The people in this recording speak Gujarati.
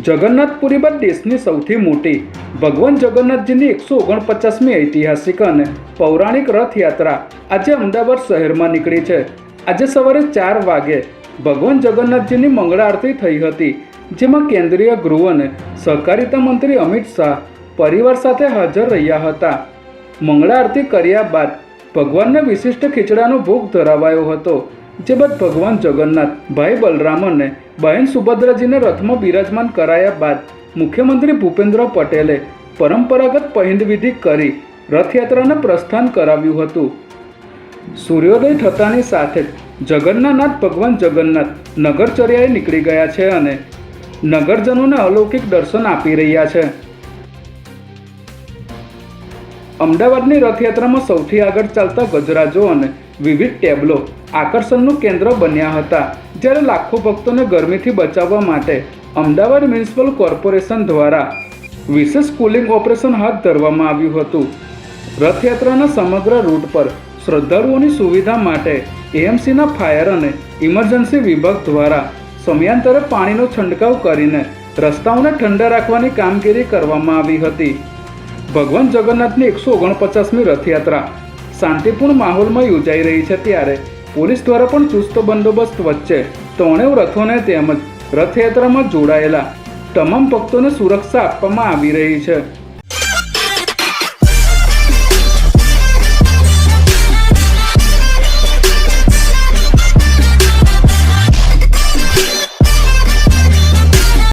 જગન્નાથપુરી બાદ દેશની સૌથી મોટી ભગવાન જગન્નાથજીની 149મી ઐતિહાસિક અને પૌરાણિક રથયાત્રા આજે અમદાવાદ શહેરમાં નીકળી છે। આજે સવારે 4 વાગે ભગવાન જગન્નાથજીની મંગળા આરતી થઈ હતી, જેમાં કેન્દ્રીય ગૃહ અને સહકારિતા મંત્રી અમિત શાહ પરિવાર સાથે હાજર રહ્યા હતા। મંગળા આરતી કર્યા બાદ ભગવાનને વિશિષ્ટ ખીચડાનો ભોગ ધરાવાયો હતો, જે બાદ ભગવાન જગન્નાથ, ભાઈ બલરામ અને બહેન સુભદ્રાજીને રથમાં બિરાજમાન કરાયા બાદ મુખ્યમંત્રી ભૂપેન્દ્ર પટેલે પરંપરાગત પહિંદ વિધિ કરી રથયાત્રાને પ્રસ્થાન કરાવ્યું હતું। સૂર્યોદય થતાની સાથે જ જગન્નાથ ભગવાન જગન્નાથ નગરચર્યાએ નીકળી ગયા છે અને નગરજનોને અલૌકિક દર્શન આપી રહ્યા છે। અમદાવાદની રથયાત્રામાં સૌથી આગળ ચાલતા ગજરાજો અને વિવિધ ટેબ્લો આકર્ષણનું કેન્દ્ર બન્યા હતા, જ્યારે લાખો ભક્તોને ગરમીથી બચાવવા માટે અમદાવાદ મ્યુનિસિપલ કોર્પોરેશન દ્વારા વિશેષ કુલિંગ ઓપરેશન હાથ ધરવામાં આવ્યું હતું। રથયાત્રાના સમગ્ર રૂટ પર શ્રદ્ધાળુઓની સુવિધા માટે એએમસીના ફાયર અને ઇમરજન્સી વિભાગ દ્વારા સમયાંતરે પાણીનો છંટકાવ કરીને રસ્તાઓને ઠંડા રાખવાની કામગીરી કરવામાં આવી હતી। ભગવાન જગન્નાથની 149મી રથયાત્રા શાંતિપૂર્ણ માહોલમાં યોજાઈ રહી છે, ત્યારે પોલીસ દ્વારા પણ ચુસ્ત બંદોબસ્ત વચ્ચે ત્રણેય રથોને તેમજ રથયાત્રામાં જોડાયેલા તમામ ભક્તોને સુરક્ષા આપવામાં આવી રહી છે।